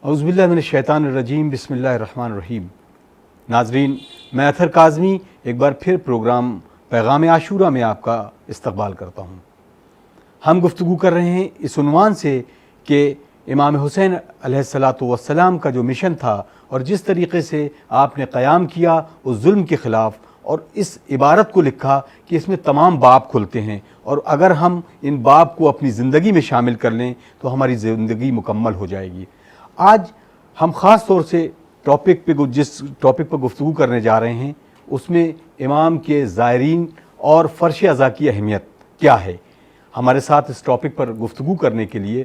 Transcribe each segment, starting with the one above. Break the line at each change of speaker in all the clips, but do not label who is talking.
اعوذ باللہ من الشیطان الرجیم، بسم اللہ الرحمن الرحیم۔ ناظرین، میں اطہر کاظمی ایک بار پھر پروگرام پیغام عاشورہ میں آپ کا استقبال کرتا ہوں۔ ہم گفتگو کر رہے ہیں اس عنوان سے کہ امام حسین علیہ السلام کا جو مشن تھا اور جس طریقے سے آپ نے قیام کیا اس ظلم کے خلاف، اور اس عبارت کو لکھا کہ اس میں تمام باب کھلتے ہیں، اور اگر ہم ان باب کو اپنی زندگی میں شامل کر لیں تو ہماری زندگی مکمل ہو جائے گی۔ آج ہم خاص طور سے جس ٹاپک پر گفتگو کرنے جا رہے ہیں اس میں امام کے زائرین اور فرش ازا کی اہمیت کیا ہے۔ ہمارے ساتھ اس ٹاپک پر گفتگو کرنے کے لیے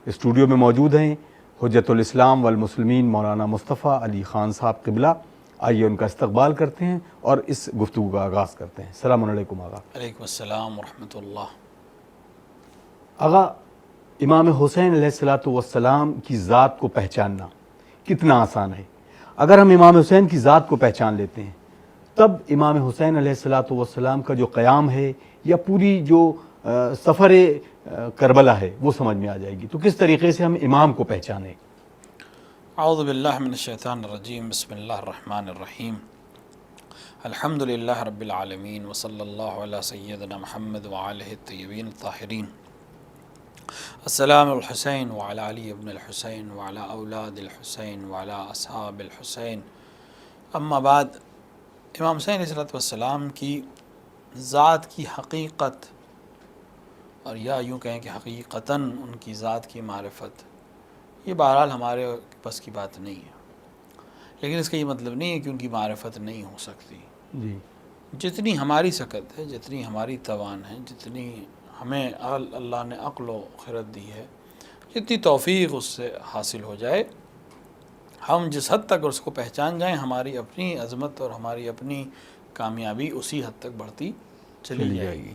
اسٹوڈیو میں موجود ہیں حجت الاسلام والمسلمین مولانا مصطفیٰ علی خان صاحب قبلہ۔ آئیے ان کا استقبال کرتے ہیں اور اس گفتگو کا آغاز کرتے ہیں۔ السلام علیکم آغا۔
علیکم السلام ورحمۃ اللہ۔
آغا، امام حسین علیہ السلام کی ذات کو پہچاننا کتنا آسان ہے؟ اگر ہم امام حسین کی ذات کو پہچان لیتے ہیں تب امام حسین علیہ السلام کا جو قیام ہے یا پوری جو سفر کربلا ہے وہ سمجھ میں آ جائے گی۔ تو کس طریقے سے ہم امام کو پہچانیں؟
اعوذ باللہ من الشیطان الرجیم، بسم اللہ الرحمن الرحیم۔ الحمد للہ رب العالمین وصلی اللہ علی سیدنا محمد وآلہ الطیبین الطاہرین۔ السلام الحسین وعلی علی ابن الحسین وعلی اولاد الحسین وعلی اصحاب الحسین، اما بعد۔ امام حسین علیہ السلام کی ذات کی حقیقت، اور یا یوں کہیں کہ حقیقتاً ان کی ذات کی معرفت، یہ بہرحال ہمارے بس کی بات نہیں ہے، لیکن اس کا یہ مطلب نہیں ہے کہ ان کی معرفت نہیں ہو سکتی۔
جی،
جتنی ہماری سکت ہے، جتنی ہماری توان ہے، جتنی ہمیں اللہ نے عقل و خرد دی ہے، جتنی توفیق اس سے حاصل ہو جائے، ہم جس حد تک اس کو پہچان جائیں، ہماری اپنی عظمت اور ہماری اپنی کامیابی اسی حد تک بڑھتی چلی جائے گی۔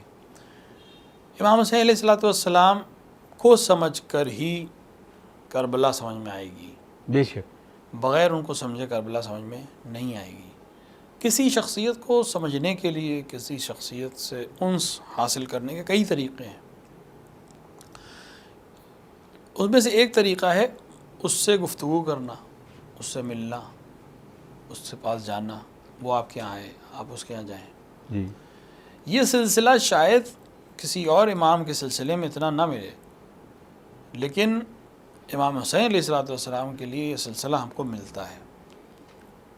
امام حسین علیہ السلام کو سمجھ کر ہی کربلا سمجھ میں آئے گی،
بے شک۔
بغیر ان کو سمجھے کربلا سمجھ میں نہیں آئے گی۔ کسی شخصیت کو سمجھنے کے لیے، کسی شخصیت سے انس حاصل کرنے کے کئی طریقے ہیں۔ اس میں سے ایک طریقہ ہے اس سے گفتگو کرنا، اس سے ملنا، اس سے پاس جانا، وہ آپ کے یہاں آئے، آپ اس کے یہاں جائیں۔
جی،
یہ سلسلہ شاید کسی اور امام کے سلسلے میں اتنا نہ ملے، لیکن امام حسین علیہ السلام کے لیے یہ سلسلہ ہم کو ملتا ہے۔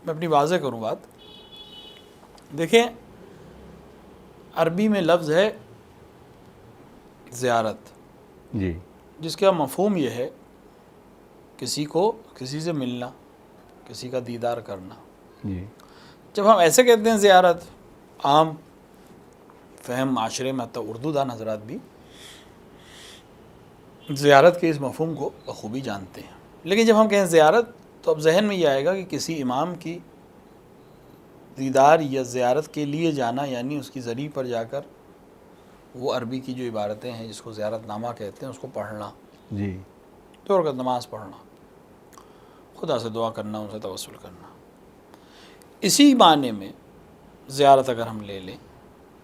میں اپنی واضح کروں بات۔ دیکھیں، عربی میں لفظ ہے زیارت،
جی،
جس کا مفہوم یہ ہے کسی کو کسی سے ملنا، کسی کا دیدار کرنا۔
جی،
جب ہم ایسے کہتے ہیں زیارت، عام فہم معاشرے میں حتیٰ اردو دان حضرات بھی زیارت کے اس مفہوم کو بخوبی جانتے ہیں، لیکن جب ہم کہیں زیارت تو اب ذہن میں یہ آئے گا کہ کسی امام کی دیدار یا زیارت کے لیے جانا، یعنی اس کی زری پر جا کر وہ عربی کی جو عبارتیں ہیں جس کو زیارت نامہ کہتے ہیں اس کو پڑھنا،
جی،
2 رکعت نماز پڑھنا، خدا سے دعا کرنا، ان سے توسل کرنا۔ اسی معنی میں زیارت اگر ہم لے لیں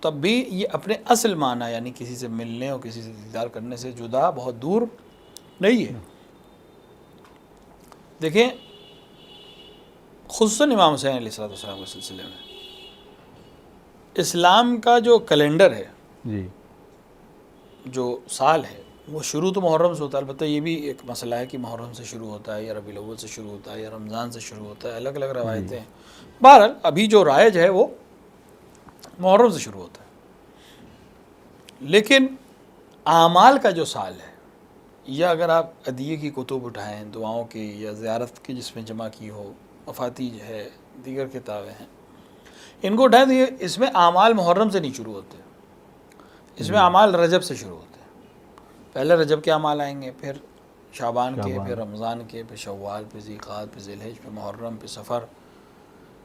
تب بھی یہ اپنے اصل معنی، یعنی کسی سے ملنے اور کسی سے دیدار کرنے سے جدا بہت دور نہیں ہے۔ دیکھیں، خصوصاً امام حسین علیہ السلام کے سلسلے میں اسلام کا جو کیلنڈر ہے،
جی،
جو سال ہے، وہ شروع تو محرم سے ہوتا ہے۔ البتہ یہ بھی ایک مسئلہ ہے کہ محرم سے شروع ہوتا ہے یا ربیع الاول سے شروع ہوتا ہے یا رمضان سے شروع ہوتا ہے، الگ الگ روایتیں ہیں۔ بہرحال ابھی جو رائج ہے وہ محرم سے شروع ہوتا ہے، لیکن اعمال کا جو سال ہے، یا اگر آپ ادعیے کی کتب اٹھائیں، دعاؤں کی یا زیارت کی جس میں جمع کی ہو، مفاتیح ہے، دیگر کتابیں ہیں، ان کو اٹھائیں تو یہ اس میں اعمال محرم سے نہیں شروع ہوتے، اس میں اعمال رجب سے شروع ہوتے ہیں۔ پہلے رجب کے اعمال آئیں گے، پھر شعبان کے، پھر رمضان کے، پھر شوال، پھر ذیقعد، پھر ذی الحج، پھر محرم، پھر صفر،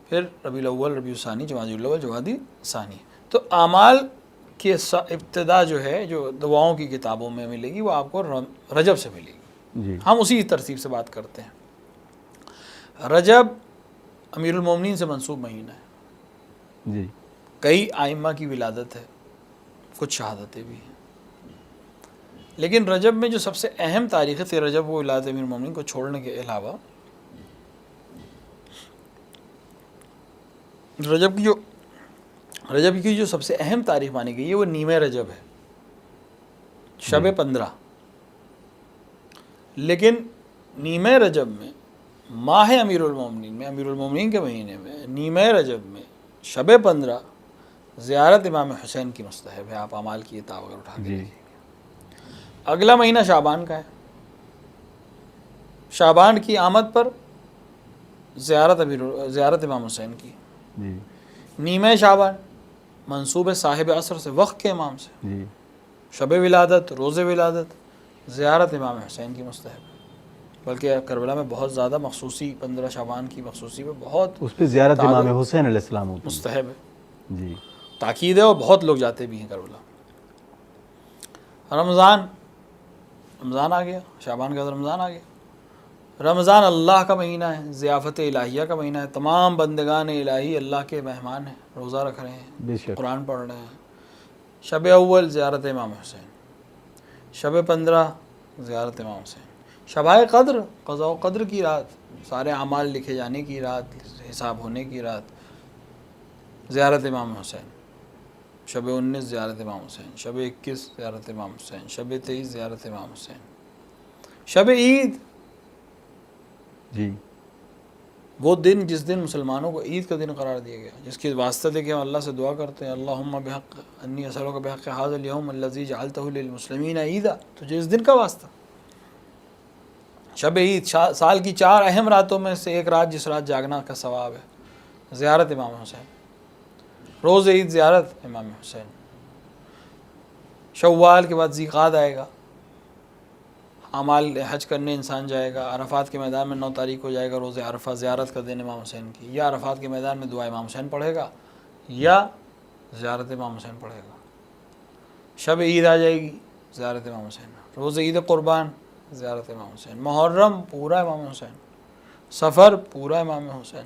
پھر ربیع الاول، ربیع الثانی، جمادی الاول، جمادی ثانی۔ تو اعمال کی ابتدا جو ہے، جو دعاؤں کی کتابوں میں ملے گی، وہ آپ کو رجب سے ملے گی۔
جی،
ہم اسی ترتیب سے بات کرتے ہیں۔ رجب امیر المومنین سے منسوب مہینہ ہے،
جی،
کئی ائمہ کی ولادت ہے، کچھ شہادتیں بھی ہیں۔ لیکن رجب میں جو سب سے اہم تاریخ ہے 13 رجب، وہ ولادت امیر المومنین کو چھوڑنے کے علاوہ رجب کی جو سب سے اہم تاریخ مانی گئی ہے وہ نیمہ رجب ہے، شب 15۔ لیکن نیمہ رجب میں ماہ امیر المومنین میں، امیر المومنین کے مہینے میں، نیمہ رجب میں شب 15 زیارت امام حسین کی مستحب ہے۔ آپ اعمال کی کتاب اگر اٹھا کے
جی
دیکھیں گے۔ اگلا مہینہ شعبان کا ہے، شعبان کی آمد پر زیارت امام حسین کی،
جی
نیمہ شعبان منسوب ہے صاحب عصر سے، وقت کے امام سے،
جی
شب ولادت، روز ولادت زیارت امام حسین کی مستحب ہے۔ بلکہ کربلا میں بہت زیادہ مخصوصی 15 شعبان کی مخصوصی میں بہت
اس پہ زیارت امام حسین علیہ السلام ہوتی ہے۔
مستحب ہے،
جی
تاکید ہے، اور بہت لوگ جاتے بھی ہیں کربلا۔ رمضان آ گیا، شعبان کا رمضان آ گیا۔ رمضان اللہ کا مہینہ ہے، ضیافت الہیہ کا مہینہ ہے، تمام بندگان الہی اللہ کے مہمان ہیں، روزہ رکھ رہے ہیں،
بے شک۔
قرآن پڑھ رہے ہیں۔ شب اول زیارت امام حسین، شب 15 زیارت امام حسین، شبائے قدر قضاء و قدر کی رات، سارے اعمال لکھے جانے کی رات، حساب ہونے کی رات، زیارت امام حسین۔ شب 19 زیارت امام حسین، شب 21 زیارت امام حسین، شب 23 زیارت امام حسین، شب عید،
جی
وہ دن جس دن مسلمانوں کو عید کا دن قرار دیا گیا، جس کی واسطہ دے کہ ہم اللہ سے دعا کرتے ہیں اللہم بحق انی اسألک بحق ھذا اليوم الذی جعلتہ للمسلمین عیدا، تو جس دن کا واسطہ شب عید، سال کی 4 اہم راتوں میں سے ایک رات جس رات جاگنا کا ثواب ہے، زیارت امام حسین، روز عید زیارت امام حسین۔ شوال کے بعد ذیقعدہ آئے گا، اعمال حج کرنے انسان جائے گا، عرفات کے میدان میں 9 تاریخ کو جائے گا، روز عرفہ زیارت کا دن امام حسین کی، یا عرفات کے میدان میں دعا امام حسین پڑھے گا یا زیارت امام حسین پڑھے گا۔ شب عید آ جائے گی، زیارت امام حسین، روز عید قربان زیارت امام حسین، محرم پورا امام حسین، سفر پورا امام حسین،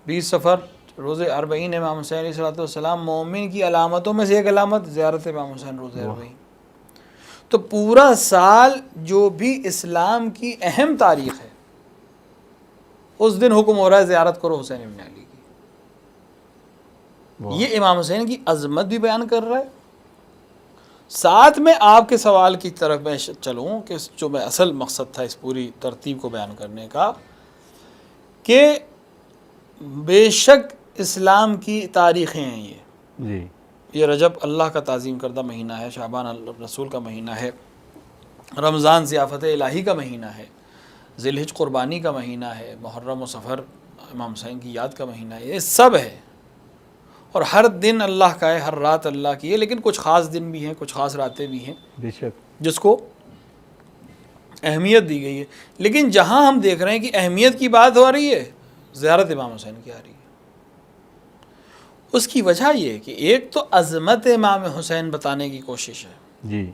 20 سفر روز 40 امام حسین علیہ السلام۔ مومن کی علامتوں میں سے ایک علامت زیارت امام حسین روز 40۔ تو پورا سال جو بھی اسلام کی اہم تاریخ ہے اس دن حکم ہو رہا ہے زیارت کرو حسین ابن علی کی۔ یہ امام حسین کی عظمت بھی بیان کر رہا ہے، ساتھ میں آپ کے سوال کی طرف میں چلوں کہ جو میں اصل مقصد تھا اس پوری ترتیب کو بیان کرنے کا، کہ بے شک اسلام کی تاریخیں ہیں
جی
یہ رجب اللہ کا تعظیم کردہ مہینہ ہے، شعبان رسول کا مہینہ ہے، رمضان ضیافت الہی کا مہینہ ہے، ذی الحج قربانی کا مہینہ ہے، محرم و سفر امام حسین کی یاد کا مہینہ ہے، یہ سب ہے۔ اور ہر دن اللہ کا ہے، ہر رات اللہ کی ہے، لیکن کچھ خاص دن بھی ہیں، کچھ خاص راتیں بھی ہیں
بے شک،
جس کو اہمیت دی گئی ہے۔ لیکن جہاں ہم دیکھ رہے ہیں کہ اہمیت کی بات ہو رہی ہے، زیارت امام حسین کی آ رہی ہے۔ اس کی وجہ یہ ہے کہ ایک تو عظمت امام حسین بتانے کی کوشش ہے،
جی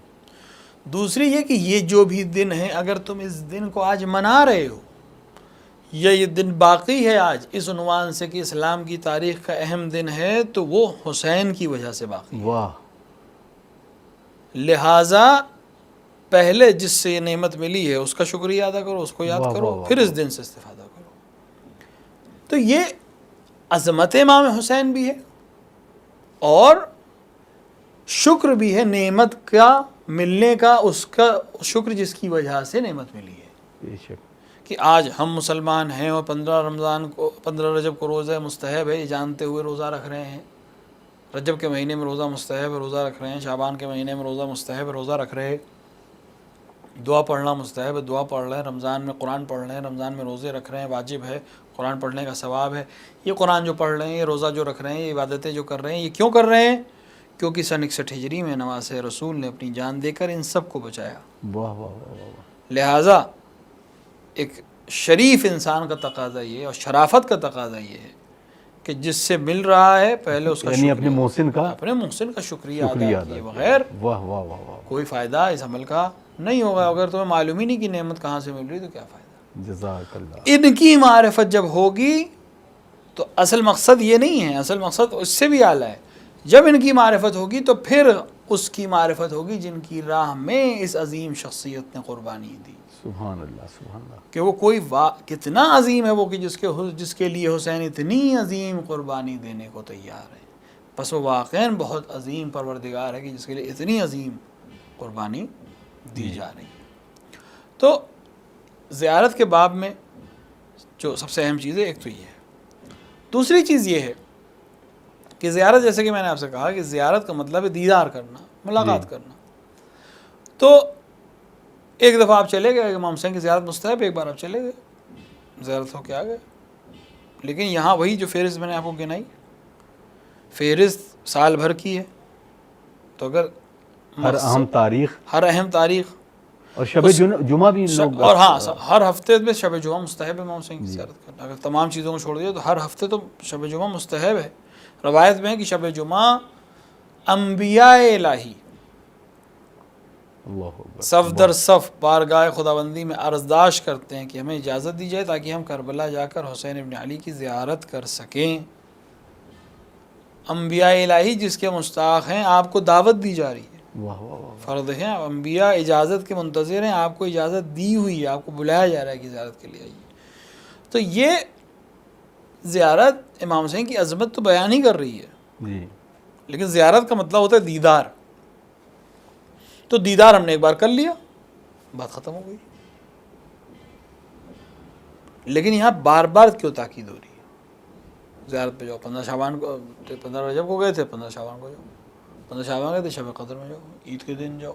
دوسری یہ کہ یہ جو بھی دن ہے اگر تم اس دن کو آج منا رہے ہو یا یہ دن باقی ہے آج اس عنوان سے کہ اسلام کی تاریخ کا اہم دن ہے، تو وہ حسین کی وجہ سے باقی ہے۔
واہ،
لہٰذا پہلے جس سے یہ نعمت ملی ہے اس کا شکریہ ادا کرو، اس کو یاد
واہ
کرو،
واہ واہ
پھر اس دن سے استفادہ کرو۔ تو یہ عظمت امام حسین بھی ہے اور شکر بھی ہے نعمت کا ملنے کا، اس کا شکر جس کی وجہ سے نعمت ملی ہے
بے شک،
کہ آج ہم مسلمان ہیں اور 15 رجب کو روزہ مستحب ہے یہ جانتے ہوئے روزہ رکھ رہے ہیں، رجب کے مہینے میں روزہ مستحب ہے روزہ رکھ رہے ہیں، شعبان کے مہینے میں روزہ مستحب ہے روزہ رکھ رہے ہیں، دعا پڑھنا مستحب ہے دعا پڑھ رہے ہیں، رمضان میں قرآن پڑھ رہے ہیں، رمضان میں روزے رکھ رہے ہیں، واجب ہے قرآن پڑھنے کا ثواب ہے۔ یہ قرآن جو پڑھ رہے ہیں، یہ روزہ جو رکھ رہے ہیں، یہ عبادتیں جو کر رہے ہیں، یہ کیوں کر رہے ہیں؟ کیونکہ سن 61 ہجری میں نواز رسول نے اپنی جان دے کر ان سب کو بچایا۔
واہ واہ واہ واہ،
لہٰذا ایک شریف انسان کا تقاضا یہ ہے اور شرافت کا تقاضا یہ ہے کہ جس سے مل رہا ہے پہلے اس کا
یعنی اپنے محسن کا
شکریہ ادا کیے بغیر
واہ واہ واہ واہ،
کوئی فائدہ اس عمل کا نہیں ہوگا۔ اگر تمہیں معلوم ہی نہیں کہ نعمت کہاں سے مل رہی تو کیا فائدہ؟
جزاک اللہ۔
ان کی معرفت جب ہوگی تو اصل مقصد یہ نہیں ہے، اصل مقصد اس سے بھی اعلیٰ ہے۔ جب ان کی معرفت ہوگی تو پھر اس کی معرفت ہوگی جن کی راہ میں اس عظیم شخصیت نے قربانی دی.
سبحان اللہ سبحان اللہ.
کہ وہ کوئی کتنا عظیم ہے وہ کہ جس کے لیے حسین اتنی عظیم قربانی دینے کو تیار ہے. بس وہ واقعاً بہت عظیم پروردگار ہے کہ جس کے لیے اتنی عظیم قربانی دی جا رہی ہے. تو زیارت کے باب میں جو سب سے اہم چیز ہے ایک تو یہ ہے. دوسری چیز یہ ہے کہ زیارت، جیسے کہ میں نے آپ سے کہا کہ زیارت کا مطلب ہے دیدار کرنا، ملاقات کرنا. تو ایک دفعہ آپ چلے گئے امام حسین کی زیارت مستحب، ایک بار آپ چلے گئے زیارت ہو کے آ گئے. لیکن یہاں وہی جو فہرست میں نے آپ کو گنائی، فہرست سال بھر کی ہے. تو اگر
ہر اہم تاریخ اور شب جمعہ بھی لوگ،
اور ہاں ہر ہفتے میں شب جمعہ مستحب ہے امام حسین کی زیارت کرنا. اگر تمام چیزوں کو چھوڑ دیا تو ہر ہفتے تو شب جمعہ مستحب ہے. روایت میں ہے کہ شب جمعہ انبیاء الہی صف در صف بارگاہ خداوندی میں عرضداشت کرتے ہیں کہ ہمیں اجازت دی جائے تاکہ ہم کربلا جا کر حسین ابن علی کی زیارت کر سکیں. انبیاء الہی جس کے مستحق ہیں، آپ کو دعوت دی جا رہی ہے. فرض ہے، انبیاء اجازت کے منتظر ہیں، آپ کو اجازت دی ہوئی ہے، آپ کو بلایا جا رہا ہے کہ زیارت کے لیے آئیے. تو یہ زیارت امام حسین کی عظمت تو بیان ہی کر رہی ہے، لیکن زیارت کا مطلب ہوتا ہے دیدار. تو دیدار ہم نے ایک بار کر لیا، بات ختم ہو گئی. لیکن یہاں بار بار کیوں تاکید ہو رہی ہے؟ زیارت پہ جاؤ، 15 شعبان کو، 15 رجب کو گئے تھے، 15 شعبان کو جاؤ، 15 شعبان گئے تھے شب قدر میں جاؤ، عید کے دن جاؤ.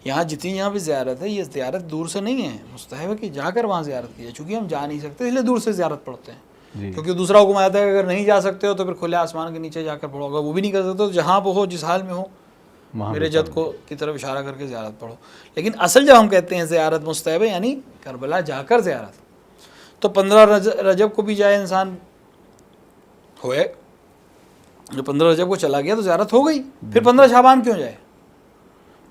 یہاں جتنی یہاں پہ زیارت ہے، یہ زیارت دور سے نہیں ہے، مستحب ہے کہ جا کر وہاں زیارت کی جائے. چونکہ ہم جا نہیں سکتے اس لیے دور سے زیارت پڑھتے ہیں. کیونکہ دوسرا حکم آتا ہے کہ اگر نہیں جا سکتے ہو تو پھر کھلے آسمان کے نیچے جا کر پڑھو. اگر وہ بھی نہیں کر سکتے تو جہاں پہ ہو، جس حال میں ہو، میرے جد کو کی طرف اشارہ کر کے زیارت پڑھو. لیکن اصل جب ہم کہتے ہیں زیارت مستحب ہے یعنی کربلا جا کر زیارت. تو 15 رجب کو بھی جائے انسان ہوئے، جو 15 رجب کو چلا گیا تو زیارت ہو گئی. پھر 15 شعبان کیوں جائے؟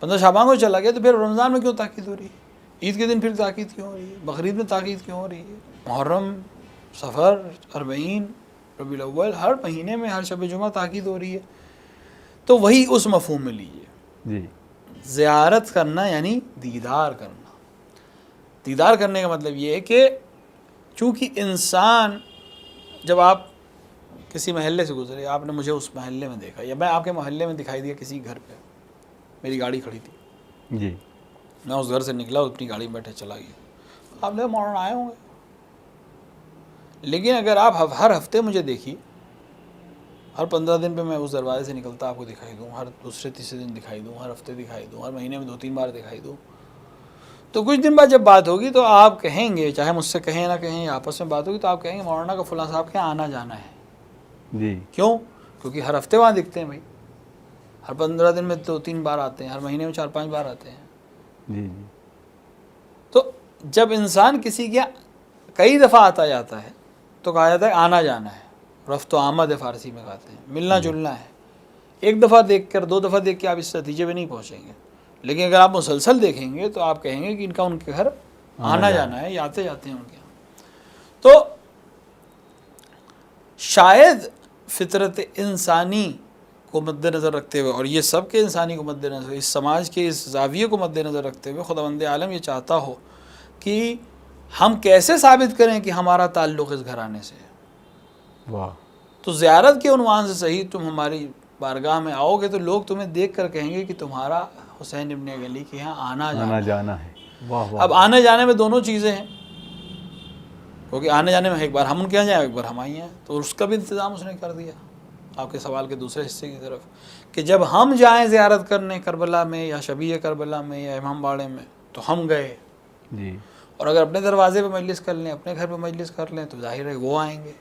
15 شعبان کو چلا گیا تو پھر رمضان میں کیوں تاکید ہو رہی ہے؟ عید کے دن پھر تاکید کیوں ہو رہی ہے؟ بقرعید میں تاکید کیوں ہو رہی ہے؟ محرم، صفر، اربعین، ربیع الاول، ہر مہینے میں ہر شب جمعہ تاکید ہو رہی ہے. تو وہی اس مفہوم میں لیجیے. زیارت کرنا یعنی دیدار کرنا. دیدار کرنے کا مطلب یہ ہے کہ چونکہ انسان، جب آپ کسی محلے سے گزرے، آپ نے مجھے اس محلے میں دیکھا، یا میں آپ کے محلے میں دکھائی دیا کسی گھر پہ، میری گاڑی کھڑی تھی، میں اس گھر سے نکلا، اپنی گاڑی میں بیٹھے چلا گیا، آپ نے مولانا آئے ہوں گے. لیکن اگر آپ ہر ہفتے مجھے دیکھی، ہر 15 دن پہ میں اس دروازے سے نکلتا آپ کو دکھائی دوں، ہر دوسرے تیسرے دن دکھائی دوں، ہر ہفتے دکھائی دوں، ہر مہینے میں 2-3 بار دکھائی دوں، تو کچھ دن بعد جب بات ہوگی تو آپ کہیں گے، چاہے مجھ سے کہیں نہ کہیں، آپس میں بات ہوگی تو آپ کہیں گے مولانا کا فلاں صاحب کے آنا جانا ہے. کیوں؟ کیونکہ ہر ہفتے وہاں دکھتے ہیں بھائی، ہر 15 دن میں 2-3 بار آتے ہیں، ہر مہینے میں 4-5 بار آتے ہیں. تو جب انسان کسی کے کئی دفعہ آتا جاتا ہے تو کہا جاتا ہے آنا جانا ہے. رفت و آمد ہے فارسی میں کہتے ہیں، ملنا جلنا ہے. ایک دفعہ دیکھ کر، 2 دفعہ دیکھ کے آپ اس نتیجے پہ نہیں پہنچیں گے. لیکن اگر آپ مسلسل دیکھیں گے تو آپ کہیں گے کہ ان کے گھر آنا جانا ہے، آتے جاتے ہیں ان کے یہاں. تو شاید فطرت انسانی کو مد نظر رکھتے ہوئے، اور یہ سب کے انسانی کو مد نظر، اس سماج کے اس زاویے کو مد نظر رکھتے ہوئے خداوند عالم یہ چاہتا ہو کہ ہم کیسے ثابت کریں کہ ہمارا تعلق اس گھرانے سے ہے. تو زیارت کے عنوان سے صحیح تم ہماری بارگاہ میں آؤ گے تو لوگ تمہیں دیکھ کر کہیں گے کہ تمہارا حسین ابن علی کے یہاں آنا جانا ہے. اب آنے جانے میں دونوں چیزیں ہیں، کیونکہ آنے جانے میں ایک بار ہم ان کے یہاں جائیں، ایک بار ہم آئی ہیں، تو اس کا بھی انتظام اس نے کر دیا. آپ کے سوال کے دوسرے حصے کی طرف کہ جب ہم جائیں زیارت کرنے کربلا میں یا شبیہ کربلا میں یا امام باڑے میں تو ہم گئے. اور اگر اپنے دروازے پہ مجلس کر لیں، اپنے گھر پہ مجلس کر لیں تو ظاہر ہے وہ آئیں گے.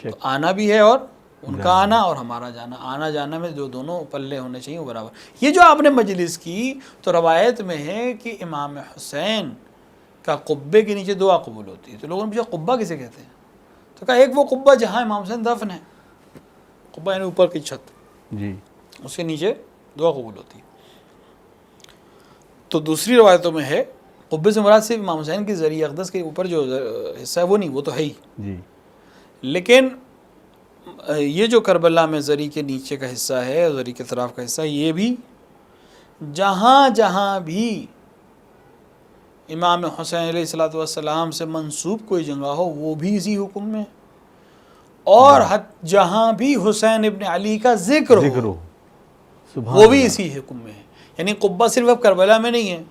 تو آنا بھی ہے اور ان کا آنا اور ہمارا جانا، آنا جانا میں جو دونوں پلے ہونے چاہیے وہ برابر. یہ جو آپ نے مجلس کی تو روایت میں ہے کہ امام حسین کا قبے کے نیچے دعا قبول ہوتی ہے. تو لوگوں نے پوچھا قبہ کسے کہتے ہیں؟ تو کہا ایک وہ قبہ جہاں امام حسین دفن ہے، قبہ یعنی اوپر کی چھت، اس کے نیچے دعا قبول ہوتی ہے. تو دوسری روایتوں میں ہے قبے سے مراد صرف امام حسین کی ذریع اقدس کے اوپر جو حصہ ہے وہ نہیں، وہ تو ہے ہی. لیکن یہ جو کربلا میں ذری کے نیچے کا حصہ ہے، ذری کے طرف کا حصہ، یہ بھی جہاں جہاں بھی امام حسین علیہ الصلوۃ والسلام سے منسوب کوئی جگہ ہو وہ بھی اسی حکم میں، اور جہاں بھی حسین ابن علی کا ذکر ہو وہ بھی اسی حکم میں ہے۔ یعنی قبہ صرف اب کربلا میں نہیں ہے،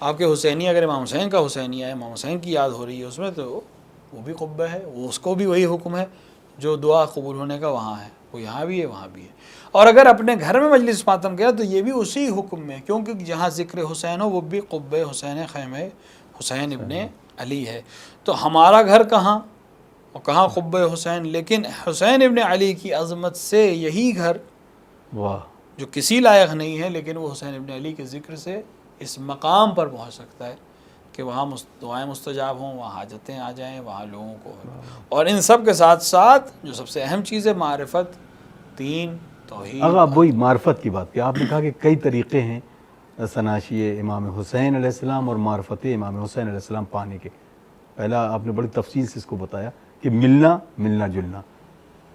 آپ کے حسینی اگر امام حسین کا حسینیہ ہے، امام حسین کی یاد ہو رہی ہے اس میں، تو وہ بھی قبہ ہے، وہ اس کو بھی وہی حکم ہے جو دعا قبول ہونے کا وہاں ہے، وہ یہاں بھی ہے وہاں بھی ہے۔ اور اگر اپنے گھر میں مجلس ماتم کیا تو یہ بھی اسی حکم میں، کیونکہ جہاں ذکر حسین ہو وہ بھی قبہ حسین خیمہ حسین ابن علی ہے۔ تو ہمارا گھر کہاں اور کہاں قبہ حسین، لیکن حسین ابن علی کی عظمت سے یہی گھر جو کسی لائق نہیں ہے لیکن وہ حسین ابن علی کے ذکر سے اس مقام پر پہنچ سکتا ہے کہ وہاں دعائیں مستجاب ہوں، وہاں حاجتیں آ جائیں، وہاں لوگوں کو۔ اور ان سب کے ساتھ ساتھ جو سب سے اہم چیز ہے معرفت، دین، توحید۔
اگر آپ وہی معرفت کی بات کی، آپ نے کہا کہ کئی طریقے ہیں سناشی امام حسین علیہ السلام اور معرفت امام حسین علیہ السلام پانے کے۔ پہلا آپ نے بڑی تفصیل سے اس کو بتایا کہ ملنا جلنا،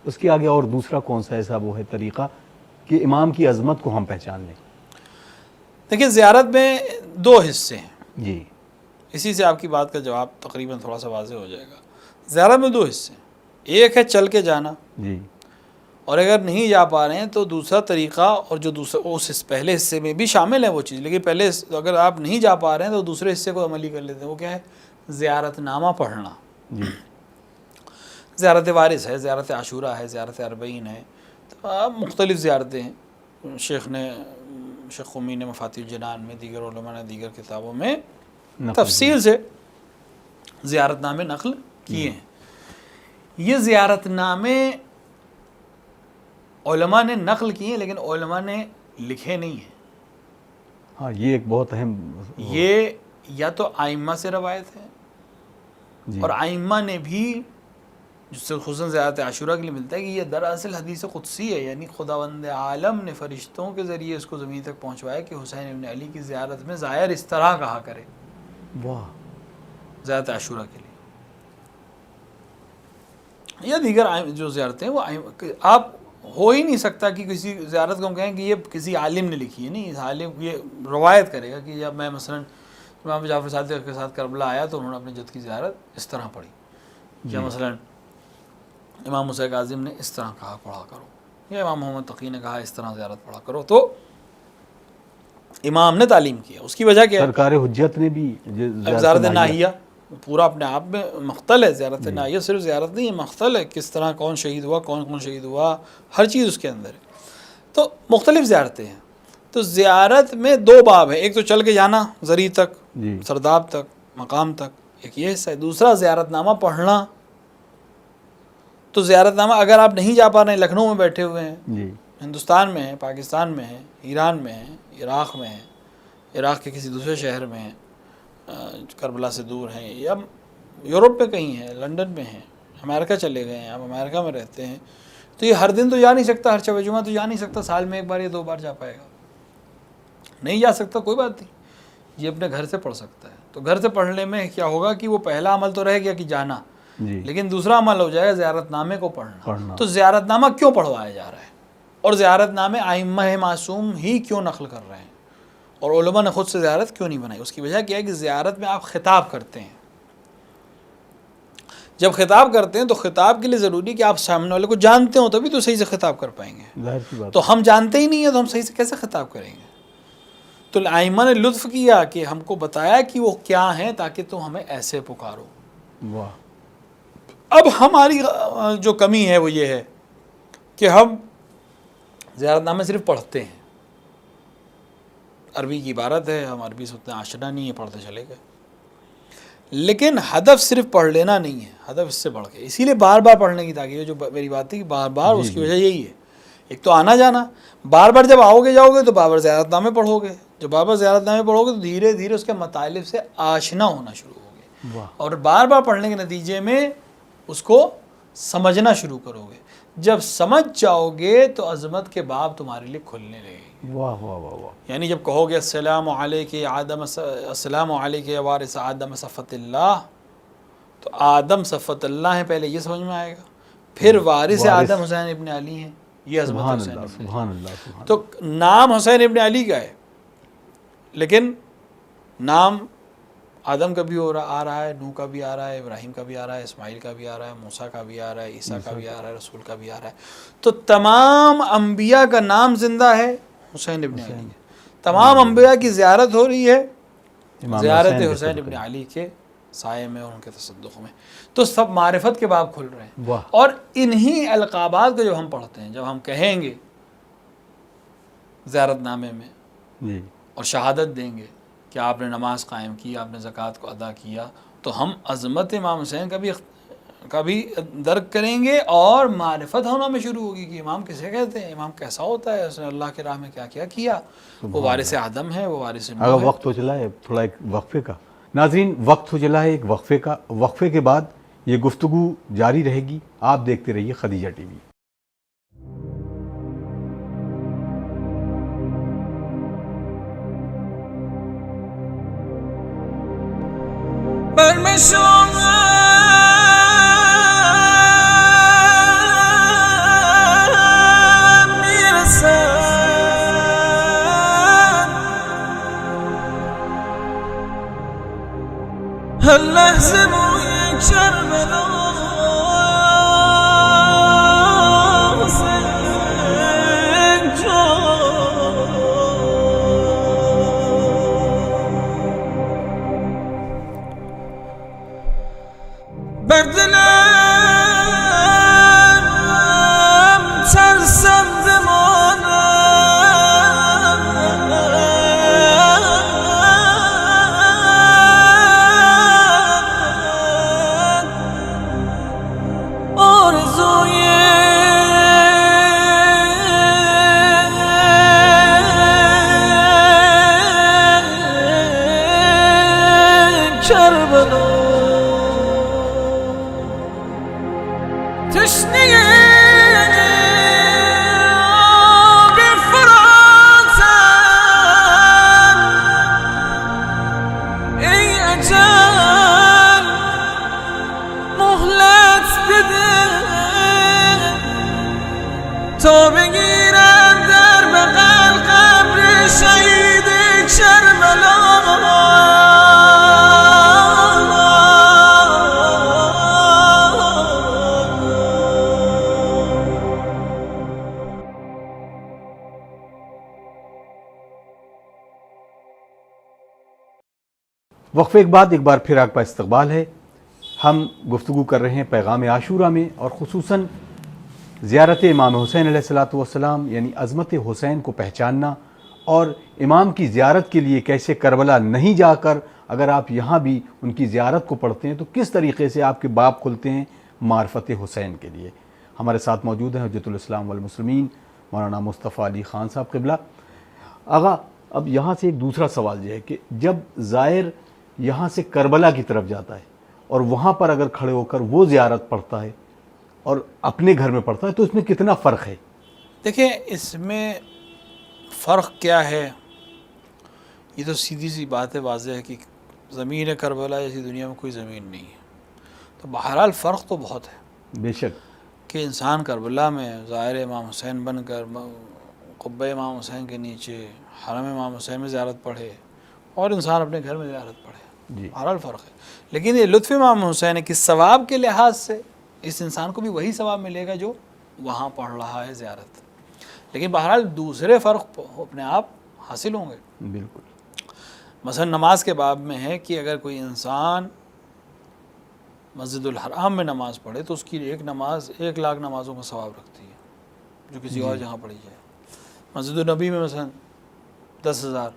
اس کے آگے اور دوسرا کون سا ایسا وہ ہے طریقہ کہ امام کی عظمت کو ہم پہچان لیں؟
دیکھیں زیارت میں دو حصے ہیں،
جی،
اسی سے آپ کی بات کا جواب تقریباً تھوڑا سا واضح ہو جائے گا۔ زیارت میں دو حصے ہیں، ایک ہے چل کے جانا،
جی،
اور اگر نہیں جا پا رہے ہیں تو دوسرا طریقہ، اور جو دوسرا اس پہلے حصے میں بھی شامل ہے وہ چیز، لیکن پہلے اگر آپ نہیں جا پا رہے ہیں تو دوسرے حصے کو عملی کر لیتے ہیں۔ وہ کیا ہے؟ زیارت نامہ پڑھنا۔
جی،
زیارت وارث ہے، زیارت عاشورہ ہے، زیارت اربعین ہے، تو مختلف زیارتیں ہیں۔ شیخ قمی نے مفاتیح الجنان میں، دیگر علماء نے دیگر کتابوں میں تفصیل سے زیارت نامے نقل کیے ہیں۔ یہ زیارت نامے علماء نے نقل کیے ہیں لیکن علماء نے لکھے نہیں ہیں۔
ہاں، یہ ایک بہت اہم،
یہ یا تو ائمہ سے روایت ہے،
جی،
اور ائمہ نے بھی، جس سے خصوصاً زیارت عاشورہ کے لیے ملتا ہے کہ یہ دراصل حدیث قدسی ہے، یعنی خداوند عالم نے فرشتوں کے ذریعے اس کو زمین تک پہنچوایا کہ حسین ابن علی کی زیارت میں زائر اس طرح کہا کرے،
واہ،
زیارت عاشورہ کے لیے۔ یا دیگر جو زیارتیں وہ آپ ہو ہی نہیں سکتا کہ کسی زیارت کو ہم کہیں کہ یہ کسی عالم نے لکھی ہے، نہیں، اس عالم یہ روایت کرے گا کہ جب میں مثلا امام جعفر صادق کے ساتھ کربلا آیا تو انہوں نے اپنے جد کی زیارت اس طرح پڑھی، یا مثلا امام موسیٰ کاظم نے اس طرح کہا پڑھا کرو، یا امام محمد تقی نے کہا اس طرح زیارت پڑھا کرو، تو امام نے تعلیم کیا۔ اس کی وجہ کیا ہے؟
سرکار حجت نے بھی
زیارت ناہیہ پورا اپنے آپ میں مختل ہے۔ زیارت ناہیہ صرف زیارت نہیں ہے، مختل ہے، کس طرح کون شہید ہوا، کون شہید ہوا، ہر چیز اس کے اندر ہے۔ تو مختلف زیارتیں ہیں۔ تو زیارت میں دو باب ہیں، ایک تو چل کے جانا زری تک،
جی،
سرداب تک، مقام تک، ایک یہ حصہ ہے۔ دوسرا زیارت نامہ پڑھنا۔ تو زیارت نامہ اگر آپ نہیں جا پا رہے ہیں، لکھنؤ میں بیٹھے ہوئے ہیں،
جی،
ہندوستان میں ہیں، پاکستان میں ہیں، ایران میں ہیں، عراق میں ہیں، عراق کے کسی دوسرے شہر میں ہیں، کربلا سے دور ہیں، یا یورپ میں کہیں ہیں، لنڈن میں ہیں، امریکہ چلے گئے ہیں، آپ امریکہ میں رہتے ہیں، تو یہ ہر دن تو جا نہیں سکتا، ہر شب جمعہ تو جا نہیں سکتا، سال میں ایک بار یا دو بار جا پائے گا، نہیں جا سکتا کوئی بات نہیں، یہ اپنے گھر سے پڑھ سکتا ہے۔ تو گھر سے پڑھنے میں کیا ہوگا کہ وہ پہلا عمل تو رہ گیا کہ جانا،
جی،
لیکن دوسرا عمل ہو جائے گا زیارت نامے کو
پڑھنا۔
تو زیارت نامہ کیوں پڑھوایا جا رہا ہے، اور زیارت نامے ائمہ معصوم ہی کیوں نقل کر رہے ہیں، اور علماء نے خود سے زیارت کیوں نہیں بنائی؟ اس کی وجہ کیا ہے کہ زیارت میں آپ خطاب کرتے ہیں۔ جب خطاب کرتے ہیں تو خطاب کے لیے ضروری کہ آپ سامنے والے کو جانتے ہوں، تبھی تو صحیح سے خطاب کر پائیں گے۔
ظاہر سی بات،
تو ہم جانتے ہی نہیں ہیں تو ہم صحیح سے کیسے خطاب کریں گے؟ تو ائمہ نے لطف کیا کہ ہم کو بتایا کہ وہ کیا ہیں تاکہ تم ہمیں ایسے پکارو۔
واہ،
اب ہماری جو کمی ہے وہ یہ ہے کہ ہم زیارت نامے صرف پڑھتے ہیں، عربی کی عبارت ہے، ہم عربی سے اتنا آشنا نہیں ہے، پڑھتے چلے گئے، لیکن ہدف صرف پڑھ لینا نہیں ہے، ہدف اس سے بڑھ کے، اسی لیے بار بار پڑھنے کی تاکید، جو میری بات تھی کہ بار بار، اس کی وجہ یہی ہے، ایک تو آنا جانا، بار بار جب آؤ گے جاؤ گے تو بار بار زیارت نامے پڑھو گے، جب بار بار زیارت نامے پڑھو گے تو دھیرے دھیرے اس کے مطالب سے آشنا ہونا شروع ہوگے،
واہ،
اور بار بار پڑھنے کے نتیجے میں اس کو سمجھنا شروع کرو گے، جب سمجھ جاؤ گے تو عظمت کے باب تمہارے لیے کھلنے لگے گے۔
واہ، واہ، واہ، واہ،
یعنی جب کہو گے السلام علیکہ السلام علیکہ یا وارث آدم صفت اللہ، تو آدم صفت اللہ ہے، پہلے یہ سمجھ میں آئے گا، پھر وارث آدم حسین ابن علی ہیں، یہ عظمت
سبحان
حسین
اللہ،
ابن علی۔
سبحان اللہ، سبحان
تو نام حسین ابن علی کا ہے لیکن نام آدم کا بھی آ رہا ہے، نوح کا بھی آ رہا ہے، ابراہیم کا بھی آ رہا ہے، اسماعیل کا بھی آ رہا ہے، موسیٰ کا بھی آ رہا ہے، عیسیٰ کا بھی آ رہا ہے، رسول کا بھی آ رہا ہے. تو تمام انبیاء کا نام زندہ ہے حسین ابن علی. تمام انبیاء کی زیارت ہو رہی ہے زیارت حسین ابن علی کے سائے میں اور ان کے تصدق میں. تو سب معرفت کے باب کھل رہے ہیں. اور انہی القابات کو جب ہم پڑھتے ہیں، جب ہم کہیں گے زیارت نامے میں اور شہادت دیں گے کہ آپ نے نماز قائم کی، آپ نے زکوٰۃ کو ادا کیا، تو ہم عظمت امام حسین کا بھی درک کریں گے اور معرفت ہونا میں شروع ہوگی کہ امام کسے کہتے ہیں، امام کیسا ہوتا ہے، اس نے اللہ کے راہ میں کیا کیا کیا. وہ وارث آدم ہے، وہ وارث نوح ہے.
اگر وقت ہو چلا ہے تھوڑا ایک وقفے کا، ناظرین وقت ہو چلا ہے ایک وقفے کا. وقفے کے بعد یہ گفتگو جاری رہے گی. آپ دیکھتے رہیے خدیجہ ٹی وی. وقفے کے بعد ایک بار پھر آپ کا استقبال ہے. ہم گفتگو کر رہے ہیں پیغام عاشورہ میں، اور خصوصاً زیارت امام حسین علیہ الصلاۃ والسلام یعنی عظمت حسین کو پہچاننا، اور امام کی زیارت کے لیے کیسے کربلا نہیں جا کر اگر آپ یہاں بھی ان کی زیارت کو پڑھتے ہیں تو کس طریقے سے آپ کے باب کھلتے ہیں معرفت حسین کے لیے. ہمارے ساتھ موجود ہیں حجت الاسلام والمسلمین مولانا مصطفیٰ علی خان صاحب قبلہ. آغا اب یہاں سے ایک دوسرا سوال یہ ہے کہ جب زائر یہاں سے کربلا کی طرف جاتا ہے اور وہاں پر اگر کھڑے ہو کر وہ زیارت پڑھتا ہے اور اپنے گھر میں پڑھتا ہے تو اس میں کتنا فرق ہے؟
دیکھیں اس میں فرق کیا ہے، یہ تو سیدھی سی بات ہے، واضح ہے کہ زمین کربلا جیسی دنیا میں کوئی زمین نہیں ہے. تو بہرحال فرق تو بہت ہے
بے شک
کہ انسان کربلا میں ظاہر امام حسین بن کر قبہ امام حسین کے نیچے حرم امام حسین میں زیارت پڑھے اور انسان اپنے گھر میں زیارت پڑھے. بہرحال فرق ہے. لیکن یہ لطف امام حسین ہے کہ ثواب کے لحاظ سے اس انسان کو بھی وہی ثواب ملے گا جو وہاں پڑھ رہا ہے زیارت. لیکن بہرحال دوسرے فرق اپنے آپ حاصل ہوں گے.
بالکل.
مثلا نماز کے باب میں ہے کہ اگر کوئی انسان مسجد الحرام میں نماز پڑھے تو اس کی ایک نماز 1,00,000 نمازوں کا ثواب رکھتی ہے جو کسی اور جگہ پڑھی جائے. مسجد النبی میں مثلا 10,000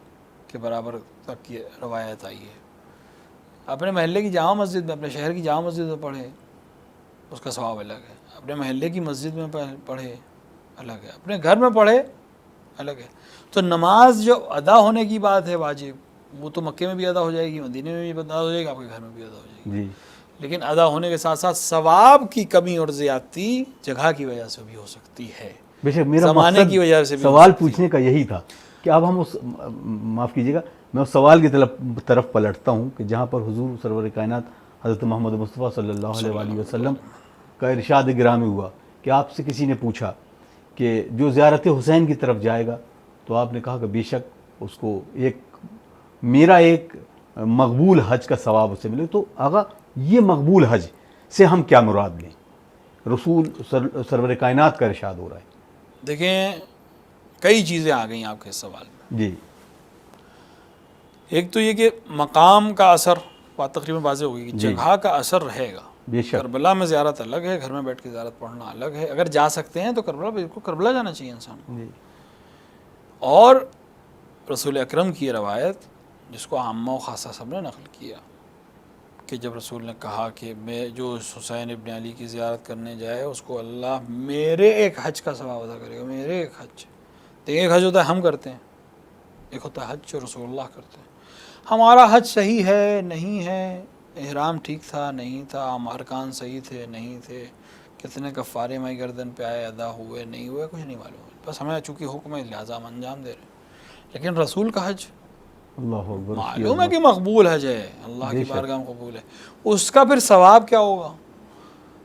کے برابر تک کی روایت آئی ہے. اپنے محلے کی جامع مسجد میں، اپنے شہر کی جامع مسجد میں پڑھے اس کا ثواب الگ ہے، اپنے محلے کی مسجد میں پڑھے الگ ہے، اپنے گھر میں پڑھے الگ ہے. تو نماز جو ادا ہونے کی بات ہے واجب، وہ تو مکے میں بھی ادا ہو جائے گی، مدینے میں بھی ادا ہو جائے گی، آپ کے گھر میں بھی ادا ہو جائے گی. لیکن ادا ہونے کے ساتھ ساتھ ثواب کی کمی اور زیادتی جگہ کی وجہ سے بھی ہو سکتی ہے،
بے شک. میرا
زمانے کی وجہ سے بھی
سوال پوچھنے کا یہی تھا کہ اب ہم معاف کیجیے گا میں اس سوال کی طرف پلٹتا ہوں کہ جہاں پر حضور سرور کائنات حضرت محمد مصطفیٰ صلی اللہ علیہ وآلہ وسلم کا ارشاد گرامی ہوا کہ آپ سے کسی نے پوچھا کہ جو زیارت حسین کی طرف جائے گا تو آپ نے کہا کہ بے شک اس کو ایک میرا ایک مقبول حج کا ثواب اسے ملے، تو آقا یہ مقبول حج سے ہم کیا مراد لیں؟ رسول سرور کائنات کا ارشاد ہو رہا ہے۔
دیکھیں کئی چیزیں آ گئیں آپ کے سوال میں۔
جی
ایک تو یہ کہ مقام کا اثر بات تقریباً واضح ہوگی کہ
جی۔
جگہ کا اثر رہے گا۔
بے شک۔
کربلا میں زیارت الگ ہے، گھر میں بیٹھ کے زیارت پڑھنا الگ ہے۔ اگر جا سکتے ہیں تو کربلا، بالکل کربلا جانا چاہیے انسان کو۔
جی
اور رسول اکرم کی یہ روایت جس کو عامہ و خاصہ سب نے نقل کیا کہ جب رسول نے کہا کہ میں جو حسین ابن علی کی زیارت کرنے جائے اس کو اللہ میرے ایک حج کا ثواب ادا کرے گا، میرے ایک حج۔ تو ایک حج ہوتا ہے ہم کرتے ہیں، ایک ہوتا ہے حج جو رسول اللہ کرتے ہیں۔ ہمارا حج صحیح ہے نہیں ہے، احرام ٹھیک تھا نہیں تھا، ارکان صحیح تھے نہیں تھے، کتنے کفارے مائی گردن پہ آئے، ادا ہوئے نہیں ہوئے، کچھ نہیں معلوم ہے، بس ہمیں چونکہ حکم ہے لہٰذا ہم انجام دے رہے ہیں۔ لیکن رسول کا حج
اللہ اکبر،
معلوم ہے کہ مقبول حج ہے، اللہ کی بارگاہ میں قبول ہے، اس کا پھر ثواب کیا ہوگا؟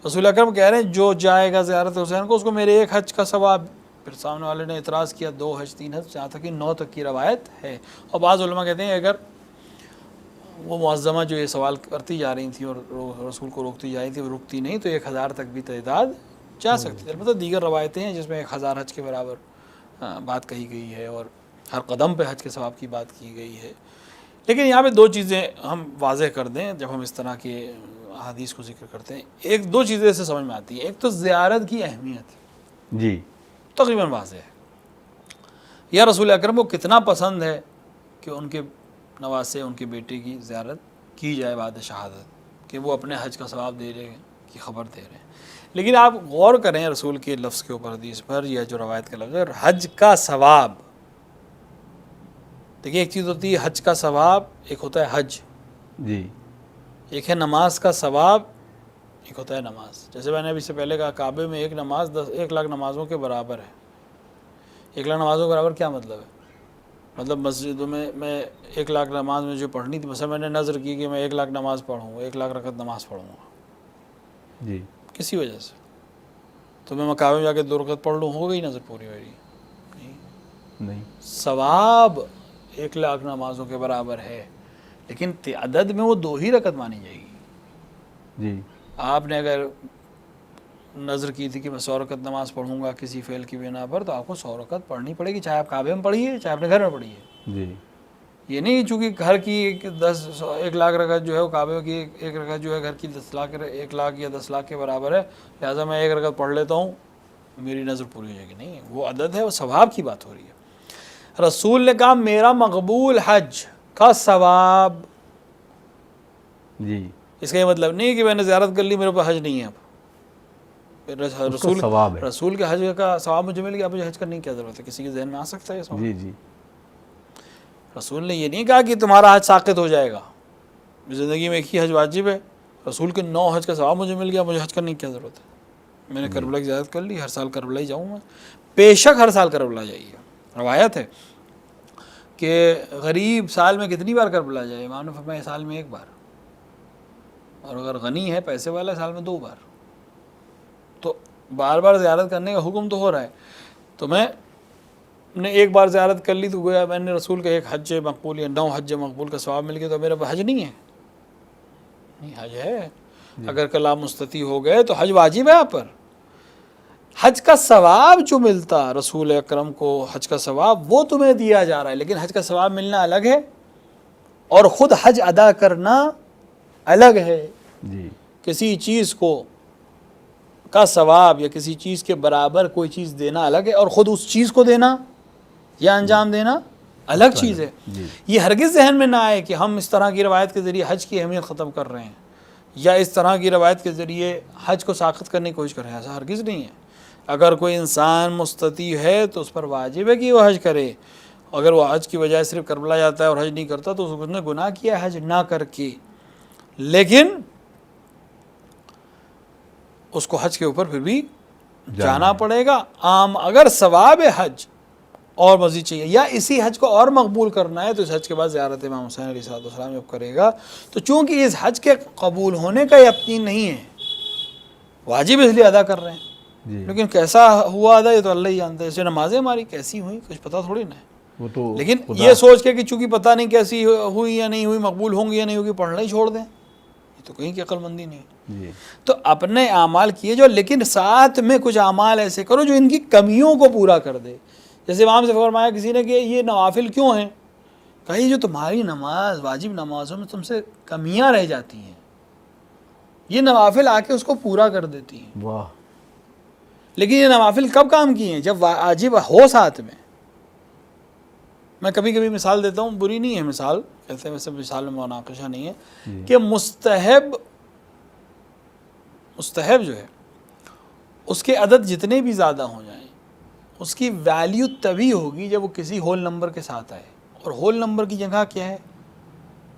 رسول اکرم کہہ رہے ہیں جو جائے گا زیارت حسین کو اس کو میرے ایک حج کا ثواب۔ پھر سامنے والے نے اعتراض کیا 2 حج 3 حج، جہاں تک کہ 9 تک کی روایت ہے۔ اور بعض علماء کہتے ہیں اگر وہ معظمہ جو یہ سوال کرتی جا رہی تھیں اور رسول کو روکتی جا رہی تھی وہ رکتی نہیں تو 1000 تک بھی تعداد جا سکتی ہے۔ البتہ دیگر روایتیں ہیں جس میں 1000 حج کے برابر بات کہی گئی ہے اور ہر قدم پہ حج کے ثواب کی بات کی گئی ہے۔ لیکن یہاں پہ 2 چیزیں ہم واضح کر دیں جب ہم اس طرح کے احادیث کو ذکر کرتے ہیں۔ 2 چیزیں اس سے سمجھ میں آتی ہیں۔ ایک تو زیارت کی اہمیت
جی
تقریباً واضح ہے، یا رسول اکرم کو کتنا پسند ہے کہ ان کے نواسے ان کے بیٹے کی زیارت کی جائے بعد شہادت، کہ وہ اپنے حج کا ثواب دے رہے ہیں کی خبر دے رہے ہیں۔ لیکن آپ غور کریں رسول کے لفظ کے اوپر، حدیث پر، یا جو روایت کا لفظ ہے حج کا ثواب۔ دیکھیے ایک چیز ہوتی ہے حج کا ثواب، ایک ہوتا ہے حج،
جی
ایک ہے نماز کا ثواب، ایک ہوتا ہے نماز۔ جیسے میں نے ابھی سے پہلے کہا کعبے میں ایک نماز 1 لاکھ نمازوں کے برابر ہے۔ 1 لاکھ نمازوں کے برابر کیا مطلب ہے؟ مطلب مسجدوں میں 1 لاکھ نماز میں جو پڑھنی تھی، مثلا میں نے نظر کی کہ میں 1 لاکھ نماز پڑھوں، 1 لاکھ رکعت نماز پڑھوں گا
جی
کسی وجہ سے، تو میں کعبے میں جا کے 2 رکعت پڑھ لوں، ہو گئی نظر پوری میری؟
نہیں،
ثواب 1 لاکھ نمازوں کے برابر ہے، لیکن عدد میں وہ 2 ہی رکعت مانی جائے گی۔
جی
آپ نے اگر نظر کی تھی کہ میں 100 رکعت نماز پڑھوں گا کسی فعل کی بنا پر، تو آپ کو 100 رکعت پڑھنی پڑے گی، چاہے آپ کعبے میں پڑھیے چاہے اپنے گھر میں پڑھیے۔
جی
یہ نہیں چونکہ گھر کی 1 لاکھ رکعت جو ہے وہ کعبے کی 1 رکعت جو ہے گھر کی 1 لاکھ یا 10 لاکھ کے برابر ہے، لہٰذا میں 1 رکعت پڑھ لیتا ہوں میری نظر پوری ہو جائے گی۔ نہیں، وہ عدد ہے، وہ ثواب کی بات ہو رہی ہے۔ رسول نے کہا میرا مقبول حج کا ثواب۔
جی
اس کا یہ مطلب نہیں کہ میں نے زیارت کر لی میرے اوپر حج نہیں ہے اب۔
ثواب ہے،
رسول کے حج کا ثواب مجھے مل گیا، مجھے حج کرنے کی کیا ضرورت ہے؟ کسی کے ذہن میں آ سکتا ہے یہ سوال؟
جی جی
رسول نے یہ نہیں کہا کہ تمہارا حج ساقط ہو جائے گا، زندگی میں 1 ہی حج واجب ہے، رسول کے 9 حج کا ثواب مجھے مل گیا، مجھے حج کرنے کی کیا ضرورت ہے؟ میں نے کربلا کی زیارت کر لی، ہر سال کربلا ہی جاؤں میں۔ بے شک ہر سال کربلا جائیے، روایت ہے کہ غریب سال میں کتنی بار کربلا جائے؟ امام نے فرمایا سال میں 1 بار، اور اگر غنی ہے پیسے والا سال میں 2 بار۔ تو بار بار زیارت کرنے کا حکم تو ہو رہا ہے، تو میں نے 1 بار زیارت کر لی تو گویا میں نے رسول کا 1 حج مقبول یا 9 حج مقبول کا ثواب مل گیا، تو میرا حج نہیں ہے؟ نہیں، حج ہے۔ اگر کل آپ مستطیع ہو گئے تو حج واجب ہے آپ پر۔ حج کا ثواب جو ملتا رسول اکرم کو، حج کا ثواب وہ تمہیں دیا جا رہا ہے، لیکن حج کا ثواب ملنا الگ ہے اور خود حج ادا کرنا الگ ہے۔
جی
کسی چیز کو کا ثواب یا کسی چیز کے برابر کوئی چیز دینا الگ ہے، اور خود اس چیز کو دینا یا انجام دینا الگ چیز ہے۔
جی
یہ ہرگز ذہن میں نہ آئے کہ ہم اس طرح کی روایت کے ذریعے حج کی اہمیت ختم کر رہے ہیں، یا اس طرح کی روایت کے ذریعے حج کو ساقط کرنے کی کوشش کر رہے ہیں، ایسا ہرگز نہیں ہے۔ اگر کوئی انسان مستطیع ہے تو اس پر واجب ہے کہ وہ حج کرے، اگر وہ حج کی بجائے صرف کربلا جاتا ہے اور حج نہیں کرتا تو اس نے گناہ کیا ہے حج نہ کر کے، لیکن اس کو حج کے اوپر پھر بھی جانا پڑے گا۔ عام اگر ثواب حج اور مزید چاہیے یا اسی حج کو اور مقبول کرنا ہے تو اس حج کے بعد زیارت امام حسین علیہ السلام جب کرے گا تو چونکہ اس حج کے قبول ہونے کا یقین نہیں ہے، واجب اس لیے ادا کر رہے ہیں،
جی
لیکن کیسا ہوا ادا یہ تو اللہ ہی جانتا ہے۔ جیسے نمازیں ہماری کیسی ہوئیں کچھ پتہ تھوڑی نہ ہے،
وہ تو
لیکن یہ سوچ کے کہ چونکہ پتہ نہیں کیسی ہوئی یا نہیں ہوئی، مقبول ہوں گی یا نہیں ہوگی، پڑھنا ہی چھوڑ دیں، یہ تو کہیں کی عقل مندی نہیں.
جی
تو اپنے اعمال کیے جو، لیکن ساتھ میں کچھ اعمال ایسے کرو جو ان کی کمیوں کو پورا کر دے. جیسے امام سے فرمایا کسی نے کہ یہ نوافل کیوں ہیں؟ کہا جو تمہاری نماز، واجب نمازوں میں تم سے کمیاں رہ جاتی ہیں، یہ نوافل آ کے اس کو پورا کر دیتی ہیں.
واہ.
لیکن یہ نوافل کب کام کی ہیں؟ جب واجب ہو ساتھ میں. میں کبھی کبھی مثال دیتا ہوں، بری نہیں ہے مثال، ایسے ویسے مثال میں مناقشہ نہیں ہے، کہ مستحب جو ہے اس کے عدد جتنے بھی زیادہ ہو جائیں اس کی ویلیو تبھی ہوگی جب وہ کسی ہول نمبر کے ساتھ آئے. اور ہول نمبر کی جگہ کیا ہے؟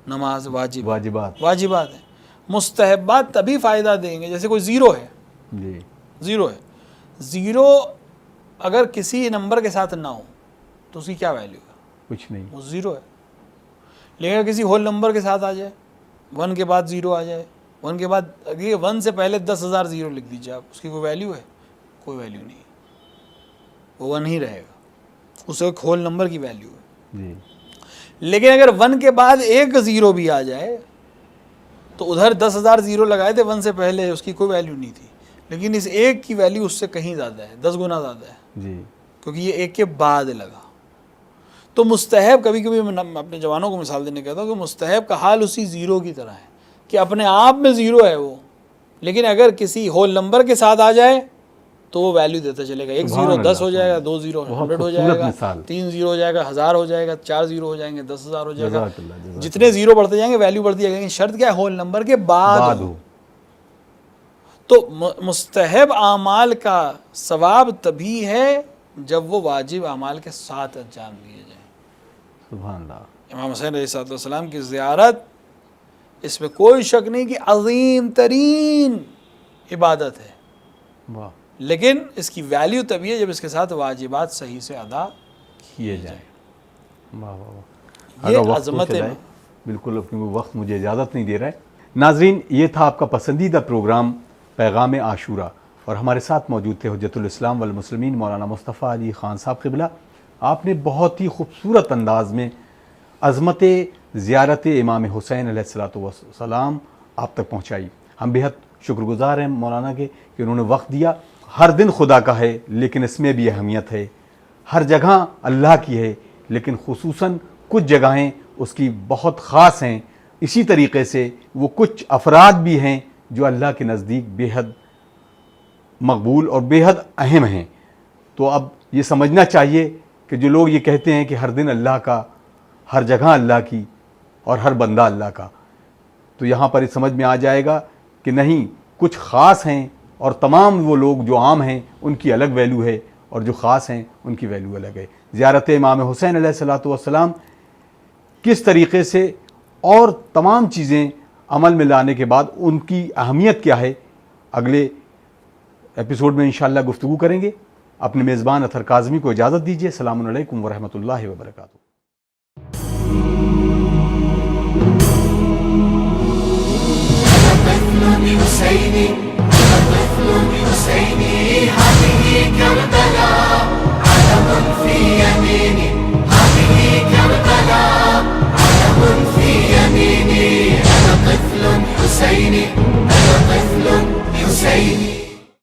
نماز، واجبات ہیں. مستحبات تبھی فائدہ دیں گے. جیسے کوئی زیرو ہے،
جی
زیرو اگر کسی نمبر کے ساتھ نہ ہو تو اس کی کیا ویلیو ہے؟
کچھ نہیں،
وہ زیرو ہے. لیکن اگر کسی ہول نمبر کے ساتھ آ جائے، 1 کے بعد زیرو آ جائے، 1 کے بعد 1 سے پہلے 10,000 زیرو لکھ دیجیے آپ، اس کی کوئی ویلیو ہے؟ کوئی ویلیو نہیں، وہ 1 ہی رہے گا، اسے ایک ہول نمبر کی ویلیو ہے.
جی.
لیکن اگر 1 کے بعد ایک زیرو بھی آ جائے تو ادھر 10,000 زیرو لگائے تھے 1 سے پہلے، اس کی کوئی ویلیو نہیں تھی، لیکن اس ایک کی ویلیو اس سے کہیں زیادہ ہے، 10 گنا زیادہ ہے،
جی.
کیونکہ یہ ایک کے بعد لگا. تو مستحب، کبھی کبھی میں اپنے جوانوں کو مثال دینے کہتا ہوں کہ مستحب کا حال اسی زیرو کی طرح ہے کہ اپنے آپ میں زیرو ہے وہ، لیکن اگر کسی ہول نمبر کے ساتھ آ جائے تو وہ ویلیو دیتا چلے گا. 1 زیرو 10 ہو جائے گا، 2 زیرو 100 ہو جائے گا، 3 زیرو ہو جائے گا 1000 ہو جائے گا، 4 زیرو ہو جائیں گے 10,000 ہو جائے گا. جتنے زیرو بڑھتے جائیں گے ویلیو بڑھتی جائے گی. شرط کیا ہے؟ ہول نمبر کے بعد ہو. تو مستحب اعمال کا ثواب تبھی ہے جب وہ واجب اعمال کے ساتھ انجام دیے جائیں.
سبحان اللہ.
امام حسین علیہ السلام کی زیارت، اس میں کوئی شک نہیں کہ عظیم ترین عبادت ہے،
واہ.
لیکن اس کی ویلیو تبھی ہے جب اس کے ساتھ واجبات صحیح سے ادا کیے جائیں.
واہ واہ واہ.
یہ عظمت ہے.
بالکل، کیونکہ وقت مجھے اجازت نہیں دے رہا ہے. ناظرین، یہ تھا آپ کا پسندیدہ پروگرام پیغام عاشورہ، اور ہمارے ساتھ موجود تھے حجت الاسلام والمسلمین مولانا مصطفیٰ علی خان صاحب قبلہ. آپ نے بہت ہی خوبصورت انداز میں عظمت زیارت امام حسین علیہ السلام آپ تک پہنچائی. ہم بہت شکر گزار ہیں مولانا کے کہ انہوں نے وقت دیا. ہر دن خدا کا ہے لیکن اس میں بھی اہمیت ہے، ہر جگہ اللہ کی ہے لیکن خصوصاً کچھ جگہیں اس کی بہت خاص ہیں. اسی طریقے سے وہ کچھ افراد بھی ہیں جو اللہ کے نزدیک بے حد مقبول اور بے حد اہم ہیں. تو اب یہ سمجھنا چاہیے کہ جو لوگ یہ کہتے ہیں کہ ہر دن اللہ کا، ہر جگہ اللہ کی اور ہر بندہ اللہ کا، تو یہاں پر یہ سمجھ میں آ جائے گا کہ نہیں، کچھ خاص ہیں اور تمام وہ لوگ جو عام ہیں ان کی الگ ویلیو ہے، اور جو خاص ہیں ان کی ویلیو الگ ہے. زیارت امام حسین علیہ السلام کس طریقے سے اور تمام چیزیں عمل میں لانے کے بعد ان کی اہمیت کیا ہے، اگلے ایپیسوڈ میں انشاءاللہ گفتگو کریں گے. اپنے میزبان اطہر کاظمی کو اجازت دیجیے. السلام علیکم ورحمۃ اللہ وبرکاتہ.
حسيني طفل حسيني هذه كربلاء علم في يميني هذه كربلاء علم في يميني أنا طفل حسيني أنا طفل حسيني.